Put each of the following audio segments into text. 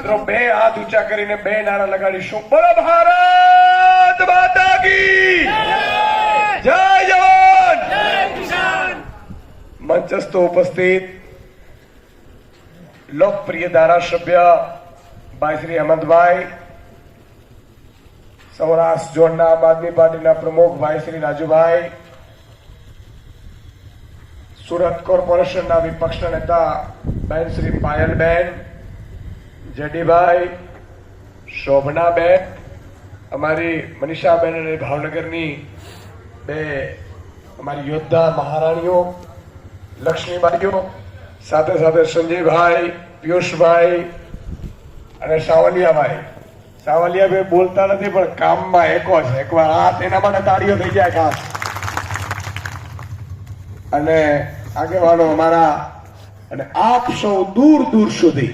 મિત્રો બે હાથ ઊંચા કરીને બે નારા લગાડીશું. બોલો ભારત માતા કી જય જવાન. મંચસ્થ ઉપસ્થિત લોકપ્રિય ધારાસભ્ય ભાઈ શ્રી હેમંતભાઈ, સૌરાષ્ટ્ર ઝોનના આમ આદમી પાર્ટીના પ્રમુખ ભાઈ શ્રી રાજુભાઈ, સુરત કોર્પોરેશનના વિપક્ષના નેતા બેન શ્રી પાયલબેન, જેડીભાઈ, શોભનાબેન, અમારી મનીષાબેન અને ભાવનગરની બે અમારી યોદ્ધા મહારાણીઓ, લક્ષ્મીબાઈઓ, સાથે સાથે સંજયભાઈ, પિયુષભાઈ અને સાવલિયાભાઈ. સાવલિયાભાઈ બોલતા નથી પણ કામમાં એકો છે. એકવાર હાથ એના માટે તાળીઓ થઈ જાય ખાસ. અને આગેવાનો અમારા અને આપ સૌ દૂર દૂર સુધી,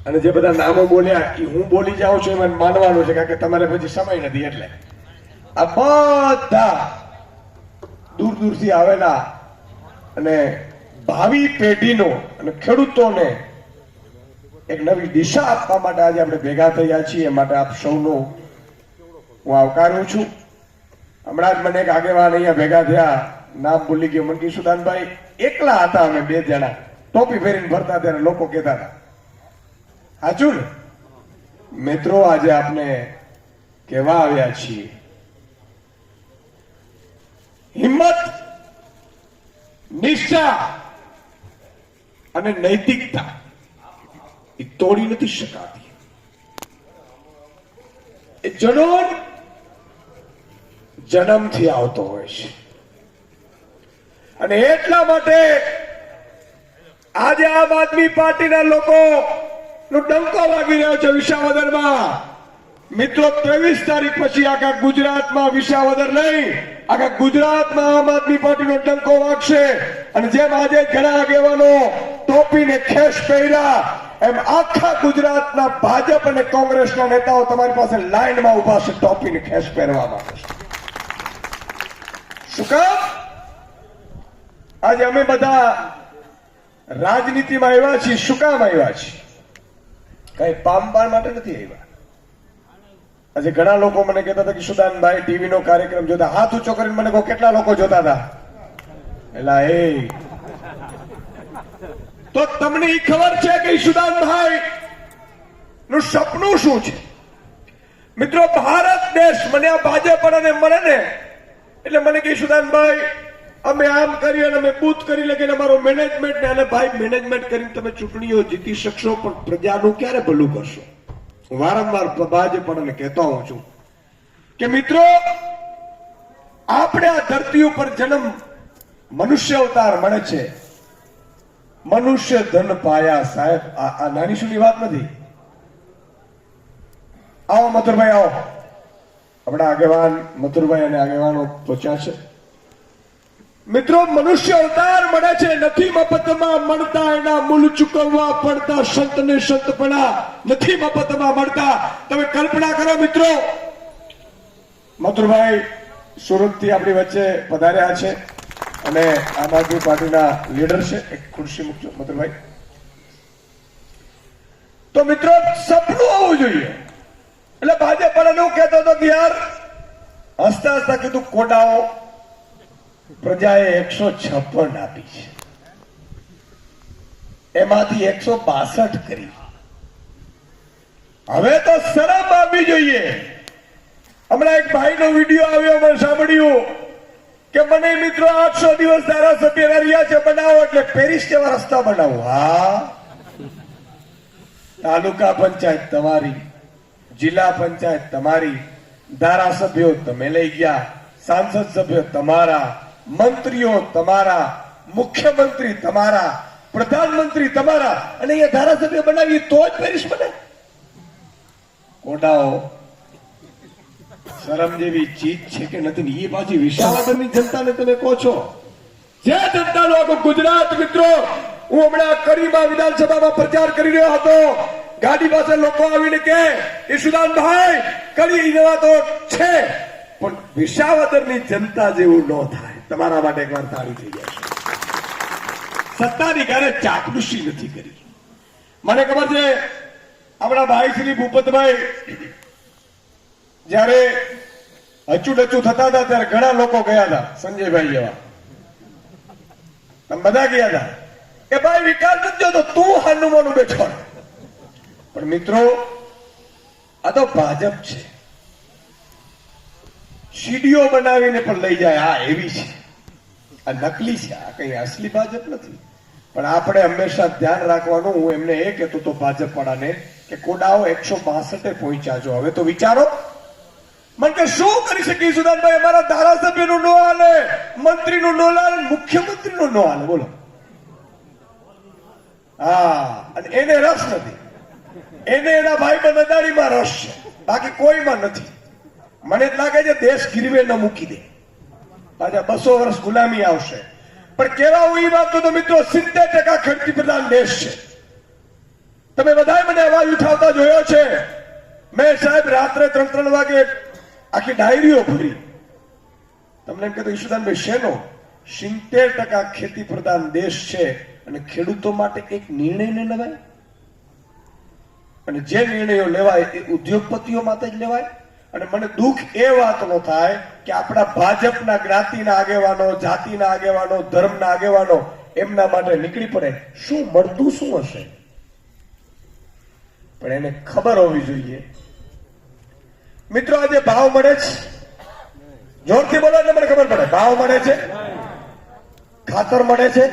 અને જે બધા નામો બોલ્યા એ હું બોલી જાઉં છું એમાં માનવાનું છે, કારણ કે તમારે પછી સમય નથી. એટલે આ બધા દૂર દૂરથી આવેલા અને ભાવિ પેઢીનો અને ખેડૂતોને એક નવી દિશા આપવા માટે આજે આપણે ભેગા થયા છીએ. માટે આપ સૌનો હું આવકારું છું. હમણાં જ મને એક આગેવાન અહીંયા ભેગા થયા, નામ ભૂલી ગયો, મનકી સુદાનભાઈ. એકલા હતા અમે બે જણા, ટોપી ફેરીને ફરતા ત્યારે લોકો કહેતા હતા. સાચું ને મિત્રો? આજે આપણે કહેવા આવ્યા છીએ, હિંમત, નિષ્ઠા અને નૈતિકતા એ તોડી નથી શકાતી. એ જનોન જન્મથી આવતો હોય છે. અને એટલા માટે આજે આમ આદમી પાર્ટીના લોકો નો ડંકો વાગી રહ્યો છે વિસાવદરમાં. મિત્રો 23 તારીખ પછી આખા ગુજરાતમાં, વિસાવદર નહીં આખા ગુજરાતમાં આમ આદમી પાર્ટીનો ડંકો વાગશે. અને જેમ આજે ઘણા આગેવાનો ટોપીને ખેસ પહેર્યા, એમ આખા ગુજરાતના ભાજપ અને કોંગ્રેસના નેતાઓ તમારી પાસે લાઈનમાં ઉભા છે ટોપીને ખેસ પહેરવા માટે. શું કામ? આજે અમે બધા રાજનીતિમાં આવ્યા છીએ. શું કામ આવ્યા છીએ? કઈ પામવા માટે નથી આવ્યા. આજે ઘણા લોકો મને કહેતા હતા કે સુદાનભાઈ ટીવી નો કાર્યક્રમ જોતા. હાથ ઊંચો કરીને મને કહો, કેટલા લોકો જોતા હતા? એલા એ તો તમને એ ખબર છે કે સુદાનભાઈ નું સપનું શું છે? મિત્રો, ભારત દેશ મને આ ભાજપ અને મને ને એટલે મને કે સુદાનભાઈ અમે આમ કરી અને અમે બૂથ કરી લખીને અમારો મેનેજમેન્ટ ને, અને ભાઈ મેનેજમેન્ટ કરીને તમે ચૂંટણીઓ જીતી શકશો પણ પ્રજાનું ક્યારે ભલું કરશો? વારંવાર ભાજપને કહેતો હોઉં છું કે મિત્રો, આપણે આ ધરતી ઉપર જન્મ મનુષ્ય અવતાર મળે છે. મનુષ્ય ધન પાયા. સાહેબ આ નાની સુની વાત નથી. આવો મથુરભાઈ, આવો. આપણા આગેવાન મથુરભાઈ અને આગેવાનો પહોંચ્યા છે. મિત્રો, મનુષ્ય અવતાર મળે છે, નથી મફતમાં મળતા, એના મૂળ ચૂકવવા પડતા. સંતને સંતપણા નથી મફતમાં મળતા. તમે કલ્પના કરો મિત્રો, મથુરભાઈ સુરતથી આપણી વચ્ચે પધાર્યા છે અને આમ આદમી પાર્ટીના લીડર છે. એક ખુરશી મૂકજો મથુરભાઈ. તો મિત્રો, સપનું હોવું જોઈએ. એટલે ભાજપ એવું કહેતો હતો કે યાર, હસતા હસતા કીધું કોડાઓ પ્રજાએ 156 આપી છે, એમાંથી 162 કરી. હવે તો શરમ આવવી જોઈએ. હમણાં એક ભાઈનો વિડીયો આવ્યો, મેં સાંભળ્યું કે મને મિત્રો 800 દિવસ ધારાસભ્ય રહ્યા છે, બનાવો એટલે પેરિસ જેવા રસ્તા બનાવો. હા, તાલુકા પંચાયત તમારી, જિલ્લા પંચાયત તમારી, ધારાસભ્યો તમે લઈ ગયા, સાંસદ સભ્યો તમારા, મંત્રીઓ તમારા, મુખ્યમંત્રી તમારા, પ્રધાનમંત્રી તમારા, અને અહીંયા ધારાસભ્ય બનાવીએ તો જ પેરિસ બને. કોડાઓ શરમ જેવી ચીજ છે કે નથી? એ પાછી વિસાવદરની જનતાને તમે કહો છો, જે જનતાનો આખો ગુજરાત. મિત્રો, હું હમણાં કડીમાં વિધાનસભામાં પ્રચાર કરી રહ્યો હતો. ગાડી પાસે લોકો આવીને કે સુદાનભાઈ કડી જવા તો છે, પણ વિસાવદરની જનતા જેવું ન થાય. તમારા માટે એકવાર તાળી થઈ જાય. સત્તાની ક્યારે ચાકડુસી નથી કરી. મને ખબર છે આપણા ભાઈ શ્રી ભૂપતભાઈ જયારે અચૂડચું થતા હતા ત્યારે ઘણા લોકો ગયા હતા, સંજયભાઈ જેવા તમે બધા ગયા હતા કે ભાઈ વિકાસ નથી જોતો, તું હાનુમાનું બેઠો. પણ મિત્રો આ તો ભાજપ છે, સીડીઓ બનાવીને પણ લઈ જાય. આ એવી છે, આ નકલી છે, આ કઈ અસલી ભાજપ નથી. પણ આપણે હંમેશા ધ્યાન રાખવાનું. હું એમને એ કહેતો તો ભાજપ વાળાને કે કોડાઓ 162 પહોંચ્યા છો. હવે તો વિચારો મને કે શું કરી શકીએ સુદાનભાઈ? અમારા ધારાસભ્યનું નો હાલે, મંત્રીનું નો હાલે, મુખ્યમંત્રીનું નો હાલે. બોલો. હા, અને એને રસ નથી. એને એના ભાઈ અદાણીમાં રસ છે, બાકી કોઈમાં નથી. મને જ લાગે છે દેશ ગીરવે ન મૂકી દે, પાછા 200 વર્ષ ગુલામી આવશે. પણ કેવા હું એ વાત તો મિત્રો 70% ખેતી પ્રધાન દેશ છે. તમે બધાએ મને અવાજ ઉઠાવતા જોયો છે. મેં સાહેબ રાત્રે 3-3 વાગે આખી ડાયરીઓ ભરી. તમને એમ કહેતો ઈશુદાનભાઈ શેનો? 70% ખેતી પ્રધાન દેશ છે અને ખેડૂતો માટે એક નિર્ણય ન લેવાય, અને જે નિર્ણયો લેવાય એ ઉદ્યોગપતિઓ માટે જ લેવાય. અને મને દુઃખ એ વાતનો થાય કે આપણા ભાજપના જ્ઞાતિના આગેવાનો, જાતિના આગેવાનો, ધર્મના આગેવાનો એમના માટે નીકળી પડે. શું મળતું શું હશે? પણ એને ખબર હોવી જોઈએ. મિત્રો આજે ભાવ મળે છે, જોરથી બોલો એટલે મને ખબર પડે. ભાવ મળે છે, ખાતર મળે છે,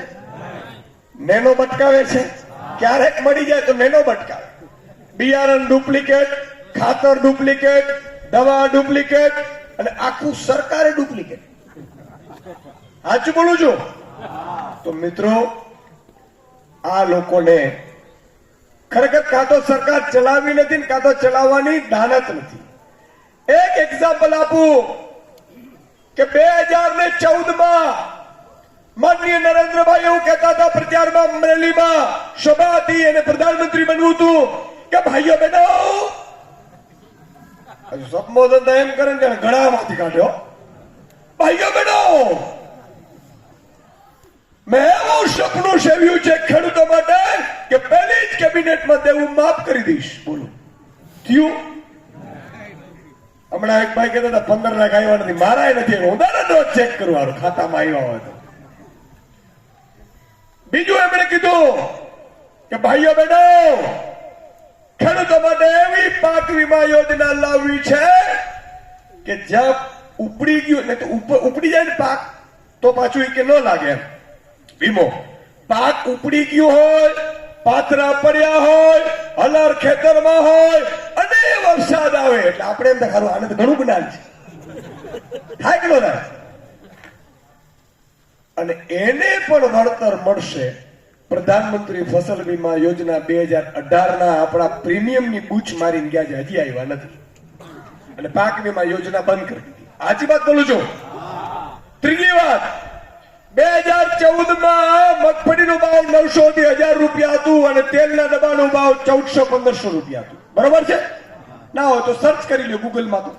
નેનો બટકાવે છે. ક્યારેક મળી જાય તો નેનો બટકાવે. બિયારણ ડુપ્લિકેટ, ખાતર ડુપ્લિકેટ, દવા ડુપ્લિકેટ, અને આખું સરકારે ડુપ્લિકેટ. સાચું બોલું છું? તો મિત્રો આ લોકોને ખરેખર કાં તો સરકાર ચલાવી નથી, કાં તો ચલાવવાની દાનત નથી. એક એક્ઝામ્પલ આપું કે 2014માં માનનીય નરેન્દ્રભાઈ એવું કહેતા હતા પ્રચારમાં, અમરેલીમાં સભા હતી અને પ્રધાનમંત્રી બનવું હતું કે ભાઈઓ બહેનો, સંબોધન તો એમ કરે ને ગળામાંથી કાઢ્યો, ભાઈઓ બહેનો મેં એવું સપનું સેવ્યું છે ખેડૂતો માટે કે પહેલી જ કેબિનેટમાં દેવું માફ કરી દઈશ. બોલો થયું? હમણાં એક ભાઈ કહેતા હતા 15 લાખ આવ્યા નથી. મારા નથી, હું દરરોજ ચેક કરવાનું ખાતામાં આવ્યા હોય તો. બીજું એમણે કીધું કે ભાઈઓ બહેનો ખેડૂતો માટે એવી પાક વીમા યોજના લાવવી છે કે જ્યાં ઉપડી ગયું ને તો ઉપડી જાય ને પાક તો પાછું એ કે ન લાગે એમ વીમો. પાક ઉપડી ગયું હોય, પાથરા પડ્યા હોય, હલર ખેતરમાં હોય અને વરસાદ આવે એટલે આપણે એમ ખરું આને તો ઘણું જ્ઞાન છે, થાય કે ન થાય? અને એને પણ વળતર મળશે. પ્રધાનમંત્રી ફસલ વીમા યોજના 2018 આપણા પ્રીમિયમની બૂચ મારીને ગયા છે, હજી આવ્યા નથી. અને પાક વીમા યોજના બંધ કરી દીધી. આજી વાત બોલું છું. ત્રીજી વાત, 2014માં મગફળીનો ભાવ 900 થી 1000 રૂપિયા હતું અને તેલના ડબ્બાનો ભાવ 1400-1500 રૂપિયા હતું. બરોબર છે? ના હોય તો સર્ચ કરી લો ગૂગલમાં. તો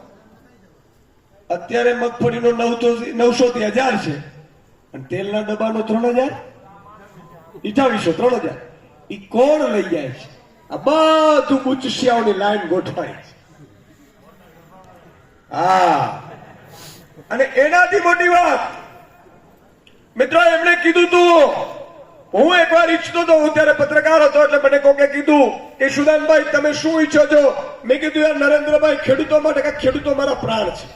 અત્યારે મગફળીનો 900 થી 1000 છે અને તેલના ડબ્બાનો 3000, 2800, 3000. ઈ કોણ લઈ જાય છે? આ બધું બુચિયાઓની લાઈન ગોઠવાય છે. હા, અને એનાથી મોટી વાત મિત્રો એમણે કીધું તું, હું એકવાર ઈચ્છતો હતો, હું ત્યારે પત્રકાર હતો એટલે મને કોકે કીધું કે સુદાનભાઈ તમે શું ઈચ્છો છો? મેં કીધું યાર નરેન્દ્રભાઈ ખેડૂતો માટે, કે ખેડૂતો મારા પ્રાણ છે.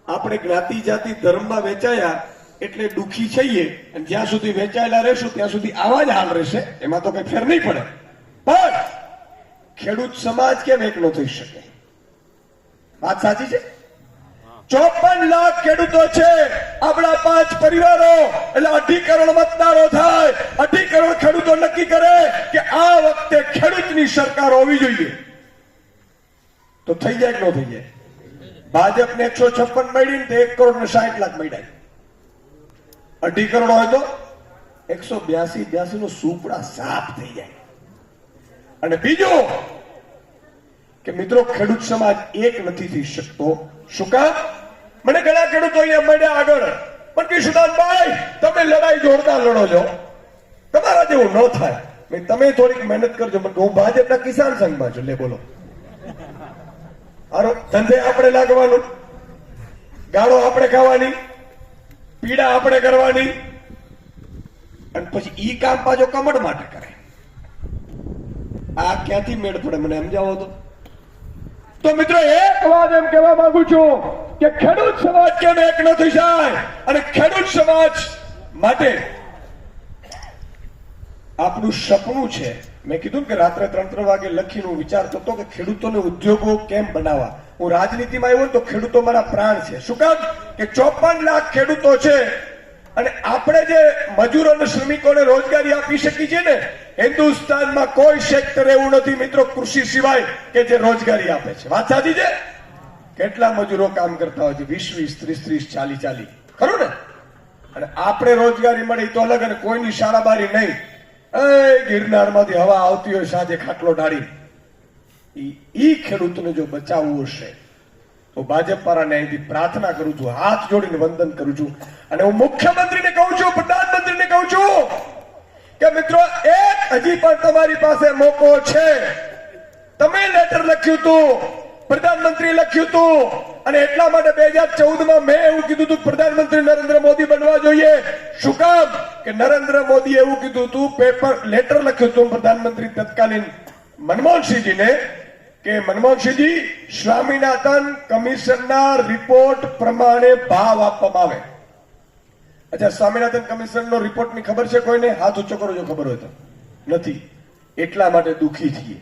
આપણે જ્ઞાતિ જાતિ ધર્મમાં વેચાયા એટલે દુઃખી છીએ અને જ્યાં સુધી વેચાયેલા રહેશું ત્યાં સુધી આવા જ હાલ રહેશે, એમાં તો કઈ ફેર નહીં પડે. પણ ખેડૂત સમાજ કેમ એકલો થઈ શકે? વાત સાચી છે? 54 લાખ ખેડૂતો છે આપણા 5 પરિવારો, એટલે 2.5 કરોડ મતદારો થાય. 2.5 કરોડ ખેડૂતો નક્કી કરે કે આ વખતે ખેડૂતની સરકાર હોવી જોઈએ. તો થઈ જાય કે ન થઈ જાય? ભાજપને 156 મળી ને 1,60,60,000 મળ્યા. 2.5 કરોડ હોય તો 182 નો સુપડા સાફ થઈ જાય. અને બીજું કે મિત્રો ખેડૂત સમાજ એક નથી થઈ શકતો. શું કામ? મને ઘણા ખેડૂતો અહીંયા મળ્યા આગળ પણ કે સુદાનભાઈ તમે લડાઈ જોરદાર લડો છો, તમારા જેવું ન થાય. ભાઈ તમે થોડીક મહેનત કરજો. મને હું ભાજપના કિસાન સંઘમાં છું. લે બોલો, હારો ધંધે આપણે લાગવાનું, ગાળો આપણે ખાવાની, પીડા આપણે કરવાની, અને પછી ઈ કામ પાછો કમળ માટે કરે. આ ક્યાંથી મેળ પડે મને સમજાવો તો મિત્રો એક વાત એમ કહેવા માંગુ છું કે ખેડૂત સમાજ કેમ એક ન થઈ જાય, અને ખેડૂત સમાજ માટે આપણું સપનું છે. મેં કીધું કે રાત્રે 3-3 વાગે લખીને હું વિચારતો હતો કે ખેડૂતોને ઉદ્યોગો કેમ બનાવવા. હું રાજનીતિમાં આવ્યો તો ખેડૂતો મારા પ્રાણ છે. શું કામ કે 54 લાખ ખેડૂતો છે, અને આપણે જે મજૂરો અને શ્રમિકોને રોજગારી આપી શકી છે ને, હિન્દુસ્તાનમાં કોઈ સેક્ટર એવું નથી મિત્રો કૃષિ સિવાય કે જે રોજગારી આપે છે. વાત સાચી છે? કેટલા મજૂરો કામ કરતા હોય છે? 20-20, 30-30, 40-40, ખરું ને? અને આપણે રોજગારી મળે તો અલગ, અને કોઈની શાળા બારી નહીં. ગિરનારમાંથી હવા આવતી હોય સાંજે ખાટલો ઢાળી. ઈ ખેડૂતને જો બચાવવું હશે તો ભાજપ વાળાને અહીંથી પ્રાર્થના કરું છું, હાથ જોડીને વંદન કરું છું, અને હું મુખ્યમંત્રીને કહું છું, પ્રધાનમંત્રીને કહું છું કે મિત્રો એક હજી પણ તમારી પાસે મોકો છે. તમે લેટર લખ્યું હતું, પ્રધાનમંત્રી લખ્યું હતું, અને એટલા માટે 2014માં મેં એવું કીધું હતું પ્રધાનમંત્રી નરેન્દ્ર મોદી બનવા જોઈએ. શું કામ કે નરેન્દ્ર મોદી એવું કીધું હતું, પેપર લેટર લખ્યું હતું પ્રધાનમંત્રી તત્કાલીન મનમોહનસિંહજીને કે મનમોહનસિંહજી, સ્વામિનાથન કમિશનના રિપોર્ટ પ્રમાણે ભાવ આપવામાં આવે. અચ્છા, સ્વામિનાથન કમિશનનો રિપોર્ટની ખબર છે કોઈને? હાથ ઊંચો કરો જો ખબર હોય તો. નથી. એટલા માટે દુઃખી છીએ.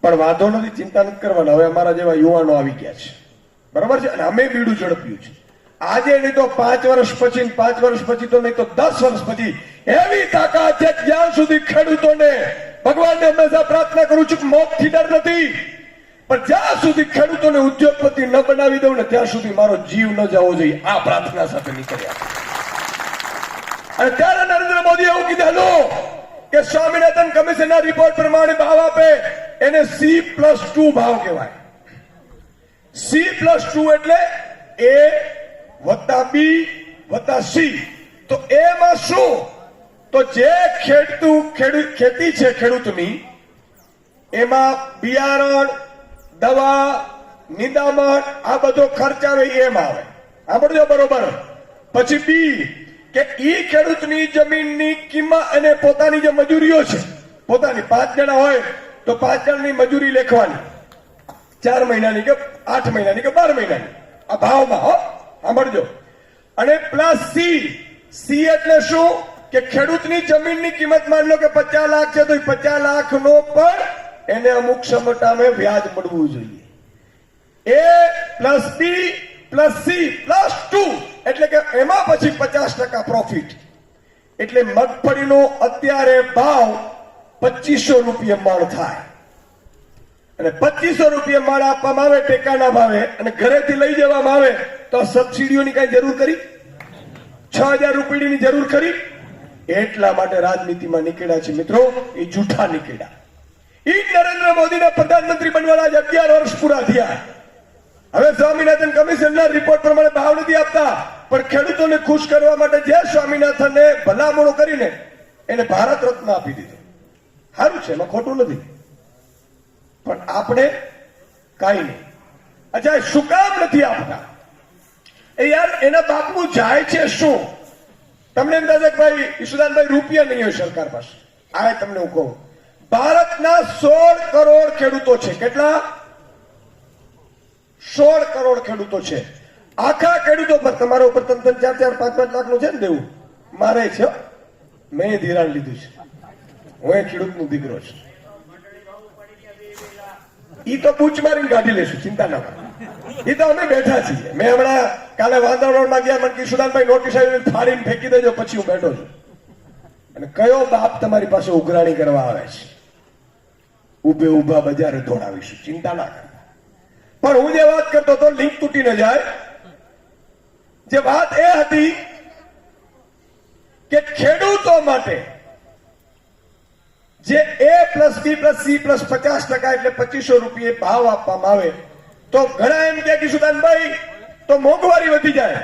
પણ વાંધો નથી, ચિંતા નથી કરવાના. હવે અમારા જેવા યુવાનો આવી ગયા છે, બરાબર છે, અને અમે બીડું ઝડપ્યું છે. આજે નહીં તો 5 વર્ષ પછી, 5 વર્ષ પછી તો નહીં તો 10 વર્ષ પછી એવી તાકાત છે જ્યાં સુધી ખેડૂતોને, ભગવાનને હંમેશા પ્રાર્થના કરું છું કે મોતથી ડર નથી, પણ જ્યાં સુધી ખેડૂતોને ઉદ્યોગપતિ ન બનાવી દઉં ને ત્યાં સુધી મારો જીવ ન જવો જોઈએ. આ પ્રાર્થના સાથે નીકળ્યા. અને ત્યારે નરેન્દ્ર મોદી એવું કીધેલું કે સ્વામિનાથન કમિશનના રિપોર્ટ પ્રમાણે ભાવ આપે એને C+2 ભાવ કહેવાય. C+2 એટલે A+B+C. તો એમાં શું? તો જે ખેતી છે ખેડૂતની, એમાં બિયારણ, દવા, નિંદામણ, આ બધો ખર્ચ આવે એમ આવે. સાંભળજો બરોબર. પછી બી કે ઈ ખેડૂતની જમીનની કિંમત અને પોતાની જે મજૂરીઓ છે, પોતાની 5 જણા હોય તો 5 જણની મજૂરી લેખવાની, 4 મહિનાની કે 8 મહિનાની કે 12 મહિનાની, આ ભાવમાં. હો, સાંભળજો. અને પ્લસ સી એટલે શું કે ખેડૂતની જમીનની કિંમત માન લો કે 50 લાખ છે તો 50 લાખનો પણ એને અમુક સમટામે વ્યાજ મળવું જોઈએ. A+B+C+2 એટલે કે એમાં પછી 50% પ્રોફિટ. એટલે મગફળીનો અત્યારે ભાવ 2500 રૂપિયા મણ થાય, અને 2500 રૂપિયા મણ આપવામાં આવે ટેકાના ભાવે, અને ઘરેથી લઈ જવામાં આવે તો સબસિડીઓની કઈ જરૂર કરી? 6000 રૂપિયાની જરૂર કરી? એટલા માટે રાજનીતિમાં નીકળ્યા છે મિત્રો, એ જૂઠા નીકળ્યા. ઈ નરેન્દ્ર મોદીના પ્રધાનમંત્રી બનવાના 11 વર્ષ પૂરા થયા. હવે સ્વામિનાથન કમિશનના રિપોર્ટ પ્રમાણે ભાવ નથી આપતા, પણ ખેડૂતોને ખુશ કરવા માટે જે સ્વામિનાથને ભલામણો કરીને એને ભારત રત્ન આપી દીધો. સારું છે, એમાં ખોટું નથી, પણ આપણે કાંઈ નહીં. અચ્છા, શું કામ નથી આપતા? એ યાર એના બાપનું જાય છે શું? તમને એમ થશે કે ભાઈ ઈશુદાનભાઈ રૂપિયા નહીં હોય સરકાર પાસે. આ તમને હું કહું, ભારતના 16 કરોડ ખેડૂતો છે. કેટલા? 16 કરોડ ખેડૂતો છે. આખા ખેડૂતો પર તમારા ઉપર 3-3, 4-4, 5-5 લાખનું છે ને દેવું. મારે છે, મેં ધિરાણ લીધું છે, હું એ ખેડૂતનો દીકરો છું. ઈ તો બૂચ મારીને કાઢી લેશું, ચિંતા ના કરો. ઈ તો અમે બેઠા છીએ. મેં હમણાં કાલે વાંદરવનમાં ગયા, મને કિશુદાનભાઈ નોટિસ આવી ફાડીને ફેંકી દેજો, પછી હું બેઠો છું. અને કયો બાપ તમારી પાસે ઉઘરાણી કરવા આવે છે? ઉભે ઉભા બજારે દોડાવીશું, ચિંતા ના કરો. પણ હું જે વાત કરતો હતો, લિંક તૂટી ન જાય. જે વાત એ હતી કે ખેડૂતો માટે જે A+B+C+50% એટલે 2500 રૂપિયા ભાવ આપવામાં આવે તો ઘણા એમ કે કિશુદાનભાઈ તો મોંઘવારી વધી જાય.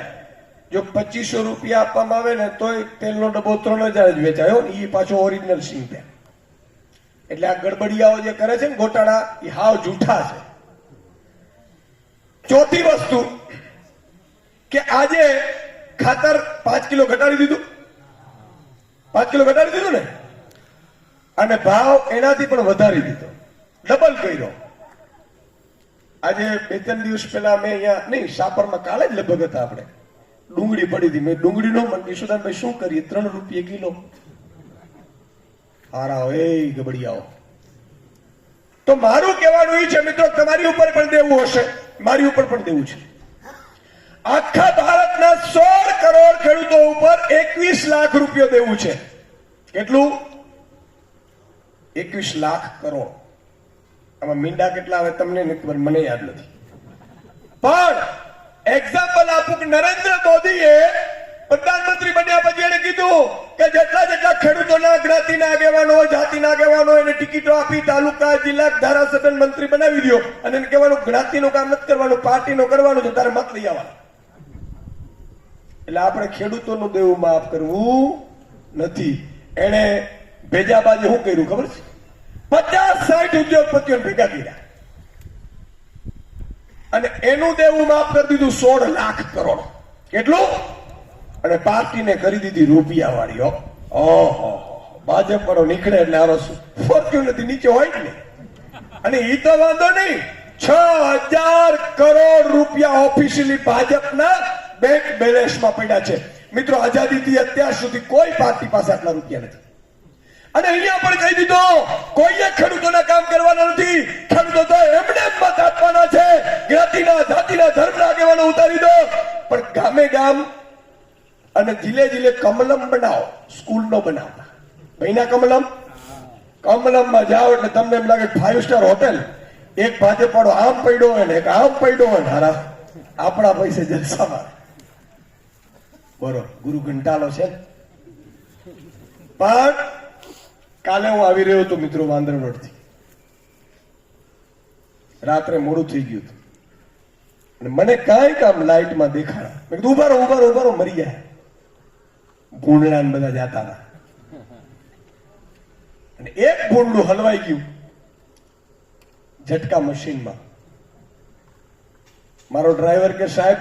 જો 2500 રૂપિયા આપવામાં આવે ને તોય તેલનો ડબ્બો 3000 જ વેચાયો, એ પાછો ઓરિજિનલ સિંગ તેલ. એટલે આ ગડબડિયાઓ જે કરે છે ને ગોટાળા, એ હાવ જૂઠા છે. ચોથી વસ્તુ કે આજે ખાતર 5 કિલો ઘટાડી દીધું, 5 કિલો ઘટાડી દીધું ને, અને ભાવ એનાથી પણ વધારી દીધો, ડબલ કર્યો. આજે 2-3 દિવસ પહેલા મેં અહીંયા નહીં સાપરમાં કાલે જ લગભગ હતા આપણે, ડુંગળી પડી હતી. મેં ડુંગળી નો મન યશોદાનભાઈ શું કરીએ, 3 રૂપિયા કિલો. હારા એ ગબડિયાઓ. તો મારું કહેવાનું એ છે મિત્રો, તમારી ઉપર પણ દેવું હશે, મારી ઉપર પણ દેવું છે. આખા ભારતના 16 કરોડ ખેડૂતો ઉપર 21 લાખ રૂપિયા દેવું છે. કેટલું? 21 લાખ કરોડ. આમાં મીંડા કેટલા આવે તમને નથી ખબર, મને યાદ નથી. પણ એક્ઝામ્પલ આપું કે નરેન્દ્ર મોદીએ પ્રધાનમંત્રી બન્યા પછી એને કીધું કે જેટલા ખેડૂતોના જ્ઞાતિના આગેવાનો, જાતિના આગેવાનો એને ટિકિટો આપી, તાલુકા, જિલ્લા, ધારાસભ્ય, મંત્રી બનાવી દો. અને એને કહેવાનું જ્ઞાતિનું કામ નથી કરવાનું, પાર્ટીનું કરવાનું છે, તારે મત લઈ આવવાનું. એટલે આપણે ખેડૂતોનું દેવું માફ કરવું નથી. એને ભેજાબાજી શું કર્યું ખબર છે? 50-60 ઉદ્યોગપતિઓને ભેગા કર્યા અને એનું દેવું માફ કરી દીધું 16 લાખ કરોડ. કેટલું? અને પાર્ટીને કરી દીધી રૂપિયા વાળી. ઓહો, ભાજપ વાળો નીકળે એટલે આનો ફોર્ચ્યુનર નીચે હોય ને. અને એ તો વાંધો નહીં, 6000 કરોડ રૂપિયા ઓફિશિયલી ભાજપના બેંક બેલેન્સમાં પડ્યા છે. મિત્રો, આઝાદીથી અત્યાર સુધી કોઈ પાર્ટી પાસે આટલા રૂપિયા નથી. અને અહીંયા પણ કહી દીધો, કોઈએ ખેડૂતોના કામ કરવાના નથી. ખેડૂતો તો એમને મત આપવાના છે. જ્ઞાતિના, જાતિના, ધર્મના આગેવાનો ઉતારી દો, પણ ગામે ગામ અને જિલ્લે જિલ્લે કમલમ બનાવો, સ્કૂલ નો બનાવતા. ભાઈના કમલમમાં જાઓ એટલે તમને એમ લાગે 5 સ્ટાર હોટેલ. એક ભાજપ વાળો આમ પડ્યો હોય ને એક આમ પડ્યો હોય ને, હારા આપણા પૈસે જલસામાં. બરોબર, ગુરુ ઘંટાલો છે. પણ કાલે હું આવી રહ્યો હતો મિત્રો વાંદરા રોડથી, રાત્રે મોડું થઈ ગયું હતું અને મને કઈ કામ લાઈટમાં દેખાડા. મેં કીધું ઉભા રહો, મરી ગયા. ભૂંડડા બધા જાતા હતા અને એક ભૂંડલું હલવાઈ ગયું ઝટકા મશીનમાં. મારો ડ્રાઈવર કે સાહેબ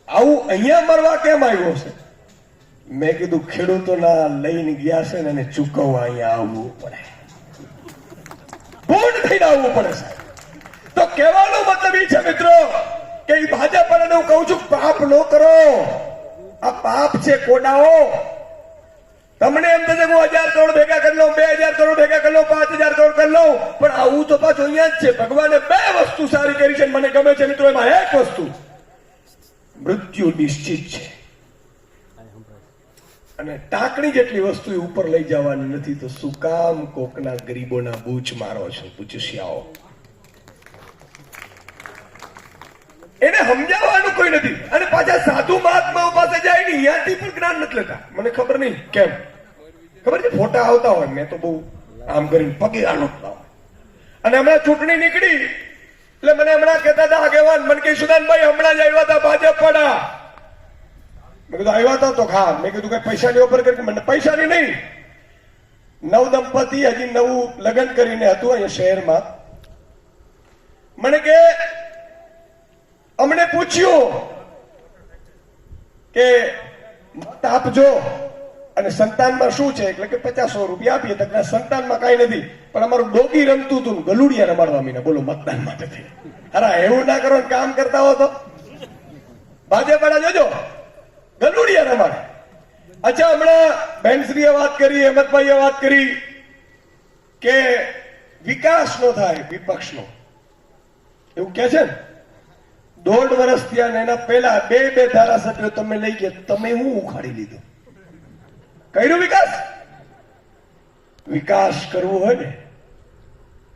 આવું અહીંયા મરવા કેમ આવ્યો છે? મેં કીધું ખેડૂતોના લઈને ગયા છે ને એને ચૂકવવા અહીંયા આવવું પડે, ભૂંડ થઈને આવવું પડે સાહેબ. તો કહેવાનો મતલબ એ છે મિત્રો કે એ ભાજપ વાળાને હું કહું છું, પાપ ન કરો. આ પાપ છે કોડાઓ. તમને એમ થશે હું 1000 કરોડ ભેગા કરી લઉં, 2000 કરોડ ભેગા કરી લઉં, 5000 કરોડ કરી લઉં, પણ આવું તો પાછું અહીંયા જ છે. ભગવાને 2 વસ્તુ સારી કરી છે, મને ગમે છે મિત્રો. એમાં એક વસ્તુ, મૃત્યુ નિશ્ચિત છે અને ટાંકણી જેટલી વસ્તુ ઉપર લઈ જવાની નથી. તો શું કામ કોકના ગરીબોના બૂચ મારો છો? પૂછ્યાઓ એને સમજાવવાનું કોઈ નથી. અને પાછા સાધુ મહાત્માઓ પાસે જાય ને ત્યાંથી પણ જ્ઞાન નથી લેતા. મને ખબર નહીં કેમ, ખબર છે ફોટા આવતા હોય, મેં તો બહુ આમ કરીને પગે આનોતા હોય. અને હમણાં ચૂંટણી નીકળી એટલે મને હમણાં કહેતા હતા આગેવાન, મને કે સુદાનભાઈ હમણાં જ આવ્યા હતા ભાજપ વાળા. મેં કીધું આવ્યા હતા તો ખા. મેં કીધું કઈ પૈસાની ઓફર કરી? મને પૈસાની નહીં. નવ દંપતી હજી નવું લગ્ન કરીને હતું અહીંયા શહેરમાં. મને કે અમને પૂછ્યું કે મત આપજો અને સંતાનમાં શું છે, એટલે કે 50-100 રૂપિયા આપીએ. તો સંતાનમાં કઈ નથી, પણ અમારું ડોગી રમતું હતું, ગલુડિયા રમાડવા મીને. બોલો, મતદાન માટે થઈ. અરે એવું ના કરો, કામ કરતા હો તો ભાજપ વાળા જોજો ગલુડિયા રમાડે. અચ્છા, હમણાં બેનશ્રીએ વાત કરી, હેમંતભાઈએ વાત કરી કે વિકાસ નો થાય વિપક્ષનો, એવું કે છે ને. 1.5 વર્ષ થયા ને એના પહેલા 2 ધારાસભ્યો તમે લઈ ગયા, તમે હું ઉખાડી લીધું? કર્યું વિકાસ? વિકાસ કરવું હોય ને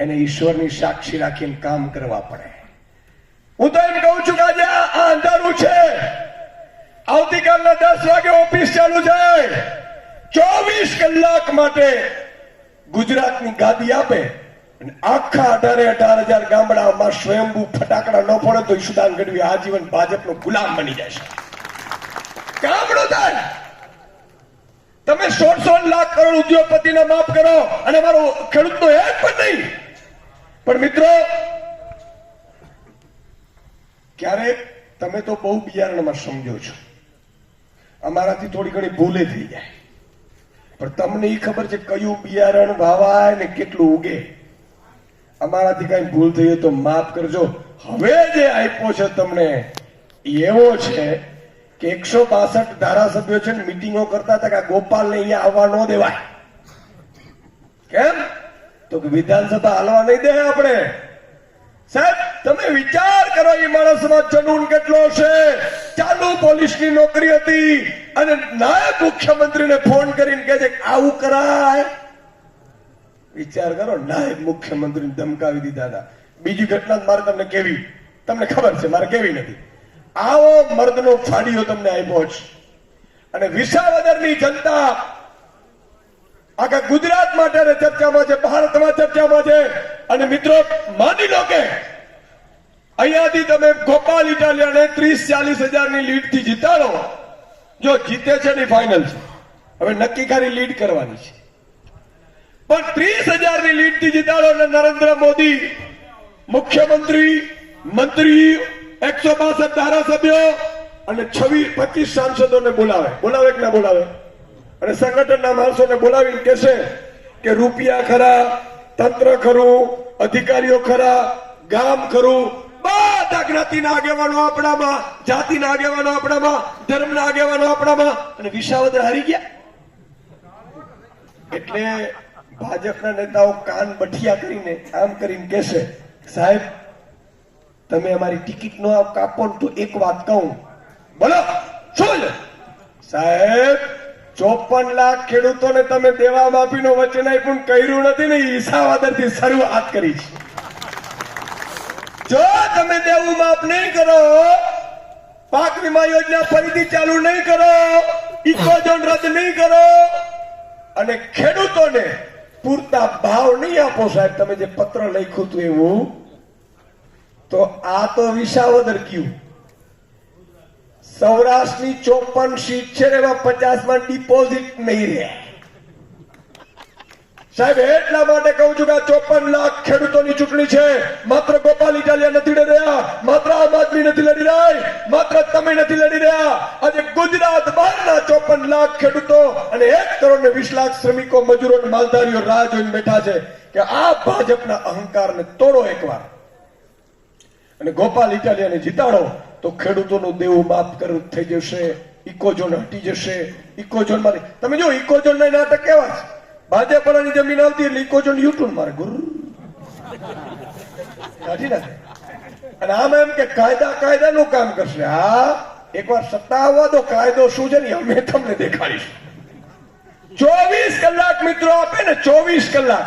એને ઈશ્વરની સાક્ષી રાખીને કામ કરવા પડે. હું તો એમ કહું છું કે આજે આ અંધારું છે, આવતીકાલના 10 વાગે ઓફિસ ચાલુ જાય, 24 કલાક માટે ગુજરાતની ગાદી આપે અને આખા 18,000 ગામડામાં સ્વયંભૂ ફટાકડા ન ફોડે તો ઈશુદાન ગઢવી આજીવન ભાજપનો ગુલામ બની જાય છે. ગામડું થાય. તમે 100 લાખ કરોડ ઉદ્યોગપતિને માફ કરો અને મારો ખેડૂતનો એક પણ નહીં. પણ મિત્રો, ક્યારેક તમે તો બહુ બિયારણમાં સમજો છો, અમારાથી થોડી ઘણી ભૂલે થઈ જાય, પણ તમને એ ખબર છે કયું બિયારણ વાવાય ને કેટલું ઉગે. અમારાથી કઈ ભૂલ થઈ હોય તો માફ કરજો. હવે જે આપ્યો છે તમને એવો છે કે 162 ધારાસભ્યો છે ને મિટિંગો કરતા હતા કે ગોપાલને અહીંયા આવવા ન દેવાય. કેમ? તો કે વિધાનસભા હાલવા નહીં દે આપણે. સાહેબ, તમે વિચાર કરો, એ માણસમાં જનૂન કેટલો છે. ચાલુ પોલીસની નોકરી હતી અને નાયબ મુખ્યમંત્રીને ફોન કરીને કહે છે આવું કરાય. વિચાર કરો, નાયબ મુખ્યમંત્રીને ધમકાવી દીધા હતા. બીજી ઘટના મારે તમને કેવી, તમને ખબર છે, મારે કેવી નથી. આવો મર્દનો ફાડીઓ તમને આપ્યો છે અને વિસાવદરની જનતા આખા ગુજરાત માટે ચર્ચામાં છે, ભારતમાં ચર્ચામાં છે. અને મિત્રો, માની લો કે અહીંયાથી તમે ગોપાલ ઇટાલિયાને 30-40 હજારની લીડ થી જીતાડો. જો જીતે છે ને ફાઇનલ છે, હવે નક્કી ખાલી લીડ કરવાની છે. પણ 30,000ની લીડ થી જીતાડો અને નરેન્દ્ર મોદી મુખ્યમંત્રી, મંત્રી, 162 ધારાસભ્યો અને 26-25 સાંસદોને બોલાવે કે ના બોલાવે, અને સંગઠનના માણસોને બોલાવીને કહેશે કે રૂપિયા ખરા, તંત્ર ખરું, અધિકારીઓ ખરા, ગામ ખરું, બધા જ્ઞાતિના આગેવાનો આપણામાં, જાતિના આગેવાનો આપણામાં, ધર્મના આગેવાનો આપણામાં, અને વિસાવદર હારી ગયા. એટલે ભાજપના નેતાઓ કાન બઠિયા કરીને આમ કરીને કહેશે, સાહેબ તમે અમારી ટિકિટ નો કાપો તો એક વાત કહું. બોલો શું? સાહેબ 54 લાખ ખેડૂતોને તમે દેવા માફીનો વચન આપ્યું, કર્યું નથી ને, ઈસાવાદરથી શરૂઆત કરી છે. જો તમે દેવું માફ નહીં કરો, પાક વીમા યોજના ફરીથી ચાલુ નહીં કરો, ઇકોઝોન રદ નહીં કરો અને ખેડૂતોને પૂરતા ભાવ નહીં આપો, સાહેબ તમે જે પત્ર લખ્યું હતું એવું, તો આ તો વિસાવદર ગયું. સૌરાષ્ટ્રની 54 સીટ છે ને એમાં 50માં ડિપોઝિટ નહીં રહે. સાહેબ એટલા માટે કહું છું કે આ 54 લાખ ખેડૂતોની ચૂંટણી છે. માત્ર ગોપાલ ઇટાલિયા નથી લડી રહ્યા, માત્ર આમ આદમી નથી લડી રહી, માત્ર તમે નથી લડી રહ્યા. આજે ગુજરાત બહારના 54 લાખ ખેડૂતો અને 1,20,00,000 શ્રમિકો, મજૂરો, માલધારીઓ રાહ જોઈને બેઠા છે કે આ ભાજપના અહંકારને તોડો એકવાર અને ગોપાલ ઇટાલિયાને જીતાડો તો ખેડૂતોનું દેવું માફ કરવું થઈ જશે, ઇકોઝોન હટી જશે. ઇકોઝોન માં તમે જો ઇકોઝોન ના નાટક કેવા છે. ભાજપ વાળાની જમીન આવતી એટલે ઇકોઝોન યુટર્ન મારે કાઢી નાખે. અને આમ એમ કે કાયદાનું કામ કરશે. હા, એકવાર સત્તા આવવા દો, કાયદો શું છે ને અમે તમને દેખાડીશું. 24 કલાક મિત્રો આપે ને, 24 કલાક.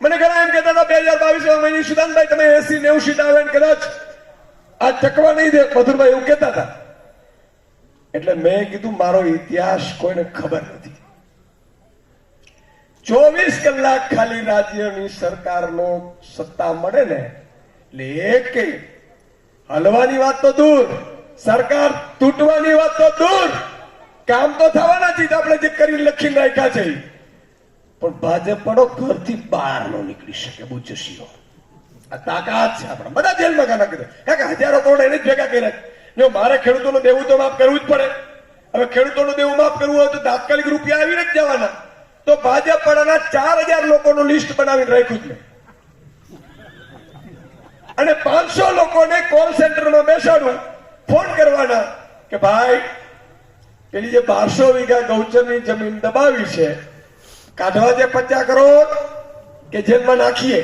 મને ઘણા એમ કહેતા હતા 2022 સુદાનભાઈ તમે 80-90 સીટ આવે કદાચ આ ચકવા નહીં દે, મધુરભાઈ એવું કહેતા હતા. એટલે મેં કીધું મારો ઇતિહાસ કોઈને ખબર નથી. 24 કલાક ખાલી રાજ્યની સરકારનો સત્તા મળે ને એટલે એક હલવાની વાત તો દૂર, સરકાર તૂટવાની વાત તો દૂર, કામ તો થવાના જ. આપણે જે કરી લખીને રાખ્યા છે, પણ ભાજપ પડો ઘરથી બહાર ન નીકળી શકે. બુજશીઓ આ તાકાત છે આપણા. બધા જેલમાં કાના કરે, કારણ કે હજારો કરોડ એને જ ભેગા કર્યા. જો મારે ખેડૂતોનું દેવું તો માફ કરવું જ પડે. હવે ખેડૂતોનું દેવું માફ કરવું હોય તો તાત્કાલિક રૂપિયા આવીને જ જવાના. તો ભાજપ પડાના 4,000 લોકોનું લિસ્ટ બનાવીને રાખ્યું છે અને 500 લોકોને કોલ સેન્ટરમાં બેસાડું, ફોન કરવાના કે ભાઈ પેલી જે 1200 વીઘા ગૌચરની જમીન દબાવી છે, કાઢવા જે 50 કરોડ કે જેલમાં નાખીએ.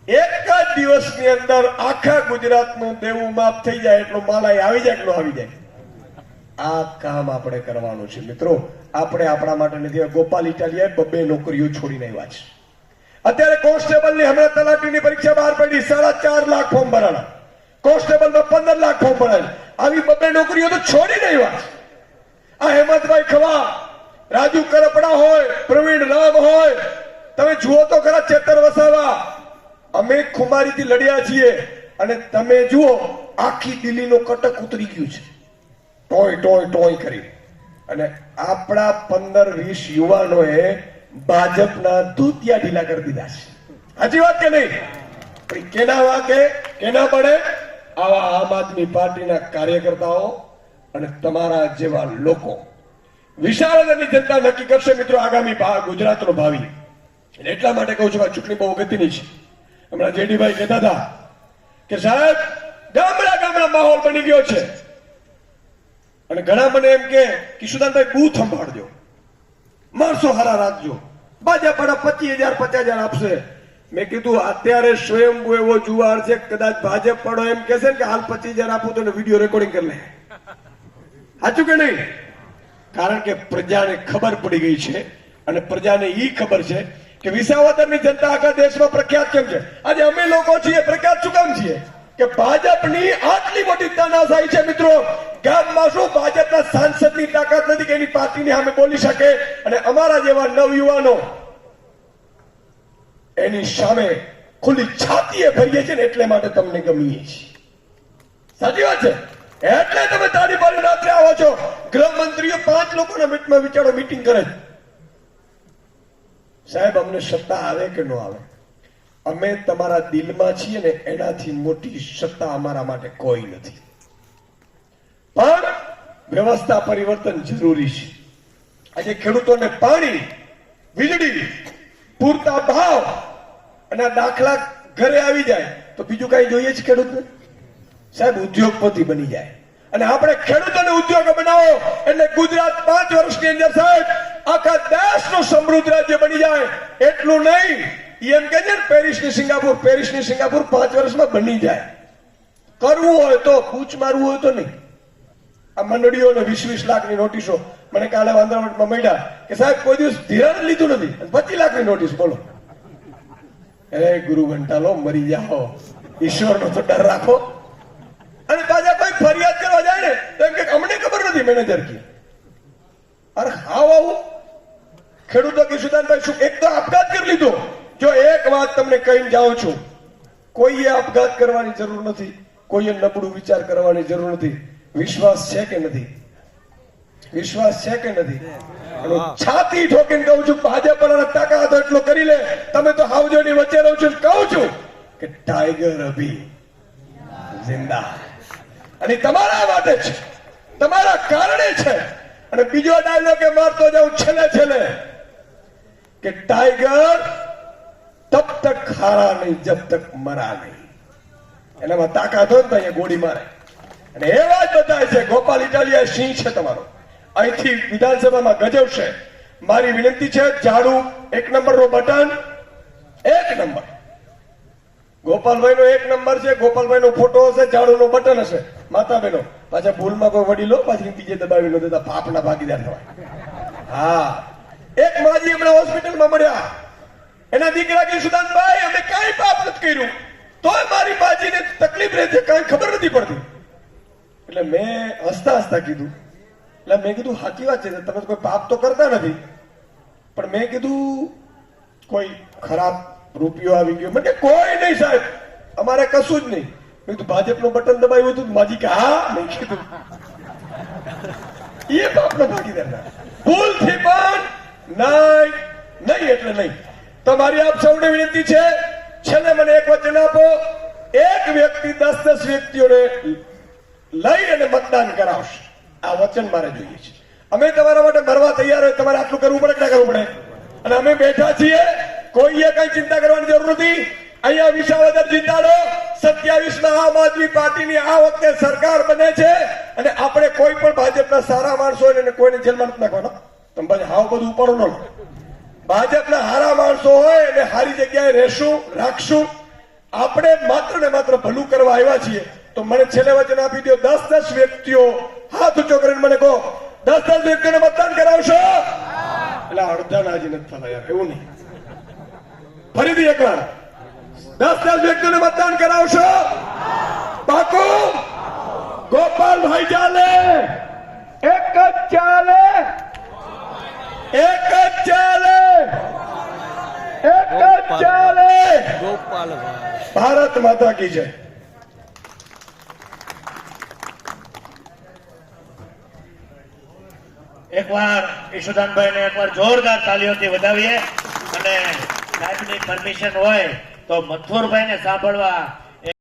એક જ દિવસની અંદર આખા ગુજરાતનું દેવું માફ થઈ જાય એટલો માલાય આવી જાય, એટલો આવી જાય. આ કામ આપણે કરવાનું છે મિત્રો. આપણે આપણા માટે નથી. ગોપાલ ઇટાલિયાએ 2 નોકરીઓ છોડીને આવ્યા છે. અત્યારે કોન્સ્ટેબલની હમણાં તલાટીની પરીક્ષા બહાર પડી, 4.5 લાખ ફોર્મ ભરાણા. કોન્સ્ટેબલમાં 15 લાખ ફોર્મ ભરાય. આવી 2 નોકરીઓ તો છોડીને આવ્યા છે. આ હેમંતભાઈ ખવા, રાજુ કરપડા હોય, પ્રવીણ રામ હોય, તમે જુઓ તો ખરા ચેતર વસાવા. અમે ખુમારીથી લડ્યા છીએ અને તમે જુઓ આખી દિલ્હીનો કટક ઉતરી ગયું છે. ટોય કરી અને આપણા 15-20 યુવાનોએ ભાજપના ધોતિયા ઢીલા કરી દીધા છે. સાચી વાત કે નહીં? પણ કેના વાકે કેના પડે? આવા આમ આદમી પાર્ટીના કાર્યકર્તાઓ અને તમારા જેવા લોકો. વિશાળની જનતા નક્કી કરશે મિત્રો આગામી ગુજરાતનો ભાવિ. એટલા માટે કહું છું આ ચૂંટણી બહુ અગત્યની છે. હમણાં જેડીભાઈ કહેતા હતા કે સાહેબ ગામડા માહોલ બની ગયો છે અને ઘણા મને એમ કે કિશોરદાનભાઈ બૂથ સંભાળજો, માણસો હારા રાખજો, ભાજપ 25,000 50,000 આપશે. મેં કીધું અત્યારે સ્વયંભૂ એવો જુવાર છે, કદાચ ભાજપ પડો એમ કહેશે ને કે હાલ 25,000 આપું તો વિડીયો રેકોર્ડિંગ કરી લે. સાચું કે નહીં? કારણ કે પ્રજાને ખબર પડી ગઈ છે અને પ્રજાને ઈ ખબર છે કે વિસાવદરની જનતા આખા દેશમાં પ્રખ્યાત કેમ છે. આજે અમે લોકો છીએ પ્રખ્યાત શું કામ છીએ કે ભાજપની આટલી મોટી તાનાશાહી છે મિત્રો. ગામમાં શું ભાજપના સાંસદની તાકાત નથી કે એની પાર્ટીની સામે બોલી શકે અને અમારા જેવા નવયુવાનો એની સામે ખુલ્લી છાતીએ ભરીએ છીએ ને એટલે માટે તમને ગમીએ છીએ. સાચી વાત છે? એટલે તમે તાળી પાડી રાત્રે આવો છો. ગૃહમંત્રીઓ 5 લોકોના મીટમાં વિચારો મીટિંગ કરે છે. સાહેબ અમને સત્તા આવે કે ન આવે, અમે તમારા દિલમાં છીએ ને એનાથી મોટી સત્તા અમારા માટે કોઈ નથી. પણ વ્યવસ્થા પરિવર્તન જરૂરી છે. આજે ખેડૂતોને પાણી, વીજળી, પૂરતા ભાવ અને દાખલા ઘરે આવી જાય તો બીજું કઈ જોઈએ છે ખેડૂતને? સાહેબ ઉદ્યોગપતિ બની જાય અને આપણે ખેડૂતોને ઉદ્યોગ બનાવો એટલે ગુજરાત 5 વર્ષની અંદર સાહેબ આખા દેશનું સમૃદ્ધ રાજ્ય બની જાય. એટલું નહીં, એમ કે છે પેરિસની સિંગાપુર 5 વર્ષમાં બની જાય. કરવું હોય તો પૂછ મારવું હોય તો નહીં. આ મંડળીઓને 20-20 લાખની નોટિસો મને કાલે વાંદરાવટમાં મળ્યા કે સાહેબ કોઈ દિવસ ધિરાણ લીધું નથી, 25 લાખની નોટિસ. બોલો એ ગુરુ ઘંટાલો મરી જાઓ, ઈશ્વરનો તો ડર રાખો. અને પાછા કોઈ ફરિયાદ કરવા જાય ને તો એમ કે અમને ખબર નથી મેનેજર કે. અરે હાવ આવું ખેડૂતો કે સુદાનભાઈ શું એક તો આપઘાત કરી લીધો. જો એક વાત તમને કહીને જાઉં છું, કોઈએ આપઘાત કરવાની જરૂર નથી, કોઈએ નબળું વિચાર કરવાની જરૂર નથી. વિશ્વાસ છે કે નથી? વિશ્વાસ છે કે નથી? છાતી ઠોકીને કહું છું ભાજપ વાળાના તાકાત એટલો કરી લે. તમે તો હાવજોની વચ્ચે રહો છો. કહું છું કે ટાઈગર અભી જિંદા અને તમારા માટે છે, તમારા કારણે છે. અને બીજો ડાયલોગ કે મારતો જાઉં છેલ્લે કે ટાઈગર તબ તક હારા નહીં જબ તક મરા નહીં. એનામાં તાકાત હોય ને તો અહીંયા ગોળી મારે. અને એ વાત બતાવે છે ગોપાલ ઇટાલિયા સિંહ છે તમારો, અહીંથી વિધાનસભામાં ગજવશે. મારી વિનંતી છે ઝાડુ 1 નંબરનો બટન 1 નંબર. ગોપાલભાઈ નો 1 નંબર છે. ગોપાલભાઈ નો ફોટો હશે, ઝાડુ નો બટન હશે. માતા બહેનો પાછા ભૂલમાં કોઈ વડીલો પાછી બીજે દબાવી નો દેતા, પાપના ભાગીદાર થવાય. હા, એક માજી હમણાં હોસ્પિટલમાં મળ્યા, એના દીકરા કે સુદાનભાઈ અમે કઈ પાપ નથી કર્યું તોય મારી માજીને તકલીફ રહે છે, કઈ ખબર નથી પડતી. એટલે મેં હસતા કીધું, એટલે મેં કીધું સાચી વાત છે તમે કોઈ પાપ તો કરતા નથી, પણ મેં કીધું કોઈ ખરાબ રૂપિયો આવી ગયો? મને કોઈ નહીં સાહેબ, અમારે કશું જ નહીં. મેં કીધું ભાજપનું બટન દબાવ્યું હતું? માજી કે હા. મેં કીધું એ પાપનો ભાગીદાર ના. ભૂલથી પણ નહીં એટલે નહીં. તમારી આપ સૌને વિનંતી છે, છેલ્લે મને એક વચન આપો. એક વ્યક્તિ 10 વ્યક્તિઓને લઈ અને મતદાન કરાવશે. આ વચન મારે જોઈએ છે. અમે તમારા માટે મરવા તૈયાર હોય. તમારે આટલું કરવું પડે કે ના કરવું પડે? અને અમે બેઠા છીએ, કોઈએ કઈ ચિંતા કરવાની જરૂર નથી. અહીંયા વિસાવદર જીતાડો. 27માં આમ આદમી પાર્ટીની આ વખતે સરકાર બને છે અને આપણે કોઈ પણ ભાજપના સારા માણસો હોય ને કોઈને જેલમાં નથી નાખવાના. તમે ભાઈ હાવ બધું ઉપાડો ન લો. ભાજપના હારા માણસો હોય અને સારી જગ્યાએ રહેશું, રાખશું. આપણે માત્ર ને માત્ર ભલું કરવા આવ્યા છીએ. તો મને છેલ્લે વચન આપી દો, 10 વ્યક્તિઓ હાથ ઊંચો કરીને મને કહો 10 વ્યક્તિઓને મતદાન કરાવશો? એટલે અડધા નાજી નથી થતા યાર, એવું નહીં. ફરીથી એકવાર 10 વ્યક્તિઓને મતદાન કરાવશો? પાકું? ગોપાલભાઈ ચાલે, એક જ ચાલે, એક જ ચાલે, એક જ ચાલે. ગોપાલભાઈ. ભારત માતા કી જય. એકવાર ઈશુદાનભાઈને એકવાર જોરદાર તાલીઓથી વધાવીએ અને સાહેબની પરમિશન હોય તો મથુરભાઈને સાંભળવા